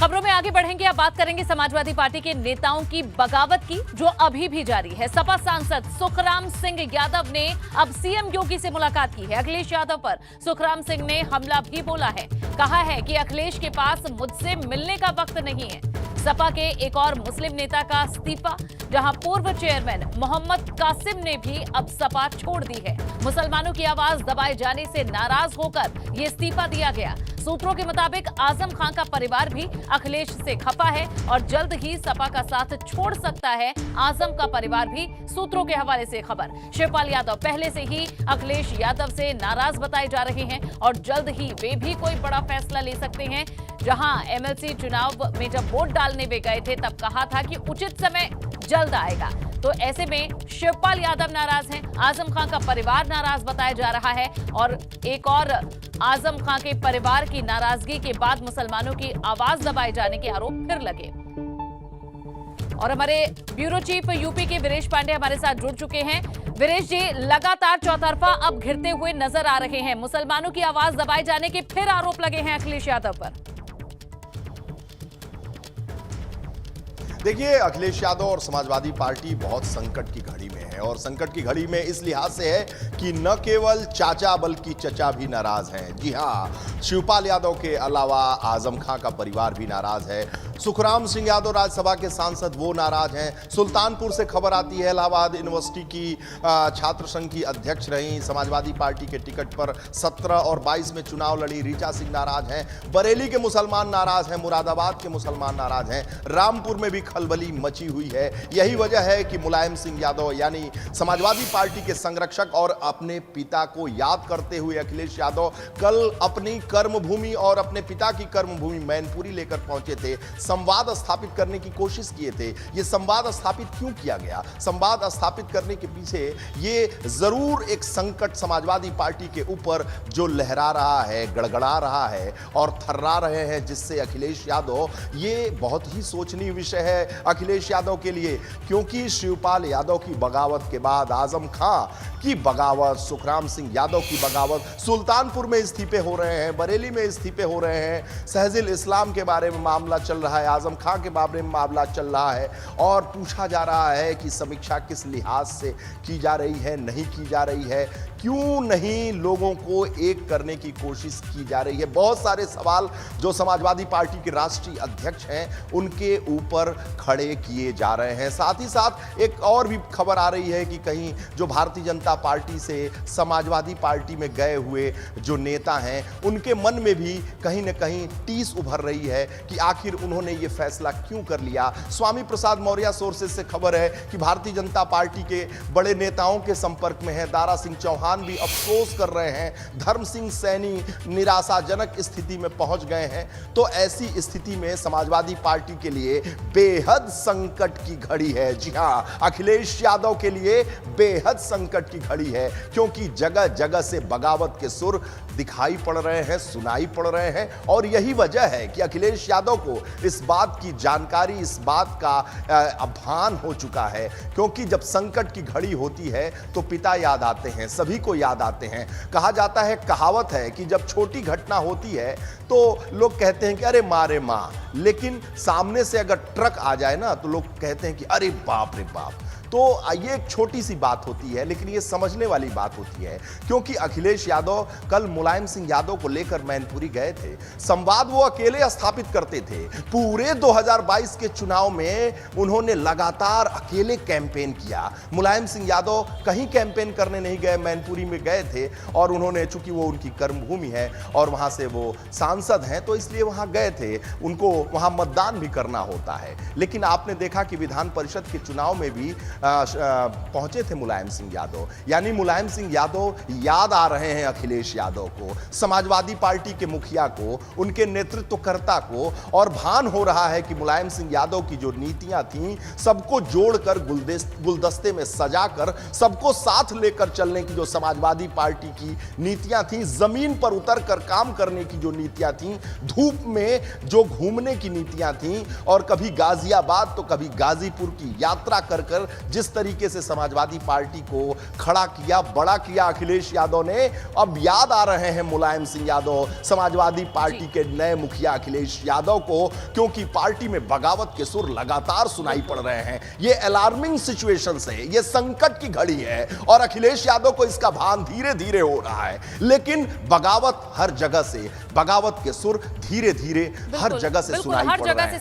खबरों में आगे बढ़ेंगे। अब बात करेंगे समाजवादी पार्टी के नेताओं की बगावत की, जो अभी भी जारी है। सपा सांसद सुखराम सिंह यादव ने अब सीएम योगी से मुलाकात की है। अखिलेश यादव पर सुखराम सिंह ने हमला भी बोला है। कहा है कि अखिलेश के पास मुझसे मिलने का वक्त नहीं है। सपा के एक और मुस्लिम नेता का इस्तीफा, जहां पूर्व चेयरमैन मोहम्मद कासिम ने भी अब सपा छोड़ दी है। मुसलमानों की आवाज दबाए जाने से नाराज होकर ये इस्तीफा दिया गया। सूत्रों के मुताबिक आजम खान का परिवार भी अखिलेश से खफा है और जल्द ही सपा का साथ छोड़ सकता है आजम का परिवार भी। सूत्रों के हवाले से खबर, शिवपाल यादव पहले से ही अखिलेश यादव से नाराज बताए जा रहे हैं और जल्द ही वे भी कोई बड़ा फैसला ले सकते हैं। जहां एमएलसी चुनाव में जब वोट डालने वे गए थे, तब कहा था कि उचित समय जल्द आएगा। तो ऐसे में शिवपाल यादव नाराज हैं, आजम खान का परिवार नाराज बताया जा रहा है और एक और आजम खान के परिवार की नाराजगी के बाद मुसलमानों की आवाज दबाए जाने के आरोप फिर लगे। और हमारे ब्यूरो चीफ यूपी के वीरेश पांडे हमारे साथ जुड़ चुके हैं। वीरेश जी, लगातार चौतरफा अब घिरते हुए नजर आ रहे हैं। मुसलमानों की आवाज दबाए जाने के फिर आरोप लगे हैं अखिलेश यादव पर। देखिए, अखिलेश यादव और समाजवादी पार्टी बहुत संकट की घड़ी में है और संकट की घड़ी में इस लिहाज से है कि न केवल चाचा बल्कि चचा भी नाराज हैं। जी हां, शिवपाल यादव के अलावा आजम खां का परिवार भी नाराज है। सुखराम सिंह यादव राज्यसभा के सांसद वो नाराज हैं। सुल्तानपुर से खबर आती है, इलाहाबाद यूनिवर्सिटी की छात्र संघ की अध्यक्ष रही, समाजवादी पार्टी के टिकट पर 17 और 22 में चुनाव लड़ी ऋचा सिंह नाराज हैं। बरेली के मुसलमान नाराज हैं, मुरादाबाद के मुसलमान नाराज हैं, रामपुर में भी खलबली मची हुई है। यही वजह है कि मुलायम सिंह यादव यानी समाजवादी पार्टी के संरक्षक और अपने पिता को याद करते हुए अखिलेश यादव कल अपनी कर्मभूमि और अपने पिता की कर्मभूमि मैनपुरी लेकर पहुंचे थे। संवाद स्थापित करने की कोशिश किए थे। यह संवाद स्थापित क्यों किया गया? संवाद स्थापित करने के पीछे यह जरूर एक संकट समाजवादी पार्टी के ऊपर जो लहरा रहा है, गड़गड़ा रहा है और थर्रा रहे हैं, जिससे अखिलेश यादव, ये बहुत ही सोचनीय विषय है अखिलेश यादव के लिए, क्योंकि शिवपाल यादव की बगावत के बाद आजम खां की बगावत, सुखराम सिंह यादव की बगावत, सुल्तानपुर में इस्तीफे हो रहे हैं, बरेली में इस्तीफे हो रहे हैं, सहजिल इस्लाम के बारे में मामला चल रहा है, आजम खां के बारे में मामला चल रहा है और पूछा जा रहा है कि समीक्षा किस लिहाज से की जा रही है, नहीं की जा रही है, क्यों नहीं लोगों को एक करने की कोशिश की जा रही है। बहुत सारे सवाल जो समाजवादी पार्टी के राष्ट्रीय अध्यक्ष हैं उनके ऊपर खड़े किए जा रहे हैं। साथ ही साथ एक और भी खबर आ रही है कि कहीं जो भारतीय जनता पार्टी से समाजवादी पार्टी में गए हुए जो नेता हैं, उनके मन में भी कहीं न कहीं टीस उभर रही है कि आखिर उन्होंने ये फैसला क्यों कर लिया। स्वामी प्रसाद मौर्य सोर्सेज से खबर है कि भारतीय जनता पार्टी के बड़े नेताओं के संपर्क में है। दारा सिंह चौहान भी अफसोस कर रहे हैं, धर्म सिंह सैनी निराशाजनक स्थिति में पहुंच गए हैं। तो ऐसी स्थिति में समाजवादी पार्टी के लिए बेहद संकट की घड़ी है। जी हां, अखिलेश यादव के लिए बेहद संकट की घड़ी है, क्योंकि जगह जगह से बगावत के सुर दिखाई पड़ रहे हैं, सुनाई पड़ रहे हैं और यही वजह है कि अखिलेश यादव को इस बात की जानकारी, इस बात का अभान हो चुका है। क्योंकि जब संकट की घड़ी होती है तो पिता याद आते हैं, सभी को याद आते हैं। कहा जाता है, कहावत है कि जब छोटी घटना होती है तो लोग कहते हैं कि अरे मारे माँ, लेकिन सामने से अगर ट्रक आ जाए ना तो लोग कहते हैं कि अरे बाप रे बाप। तो ये एक छोटी सी बात होती है, लेकिन ये समझने वाली बात होती है, क्योंकि अखिलेश यादव कल मुलायम सिंह यादव को लेकर मैनपुरी गए थे। संवाद वो अकेले स्थापित करते थे। पूरे 2022 के चुनाव में उन्होंने लगातार अकेले कैंपेन किया। मुलायम सिंह यादव कहीं कैंपेन करने नहीं गए, मैनपुरी में गए थे और उन्होंने, चूंकि वो उनकी कर्मभूमि है और वहां से वो सांसद हैं, तो इसलिए वहां गए थे। उनको वहां मतदान भी करना होता है। लेकिन आपने देखा कि विधान परिषद के चुनाव में भी पहुंचे थे मुलायम सिंह यादव, यानी मुलायम सिंह यादव याद आ रहे हैं अखिलेश यादव को, समाजवादी पार्टी के मुखिया को, उनके नेतृत्वकर्ता को, और भान हो रहा है कि मुलायम सिंह यादव की जो नीतियां थीं, सबको जोड़कर गुलदस्ते में सजाकर सबको साथ लेकर चलने की जो समाजवादी पार्टी की नीतियां थीं, जमीन पर उतरकर काम करने की जो नीतियां थीं, धूप में जो घूमने की नीतियां थीं और कभी गाजियाबाद तो कभी गाजीपुर की यात्रा कर कर जिस तरीके से समाजवादी पार्टी को खड़ा किया, बड़ा किया अखिलेश यादव ने, अब याद आ रहे हैं मुलायम सिंह यादव, समाजवादी पार्टी के नए मुखिया अखिलेश यादव को, क्योंकि पार्टी में बगावत के सुर लगातार सुनाई पड़ रहे हैं। ये अलार्मिंग सिचुएशन है, ये संकट की घड़ी है और अखिलेश यादव को इसका भान धीरे धीरे हो रहा है। लेकिन बगावत हर जगह से, बगावत के सुर धीरे धीरे हर जगह से सुनाई पड़ रहे हैं।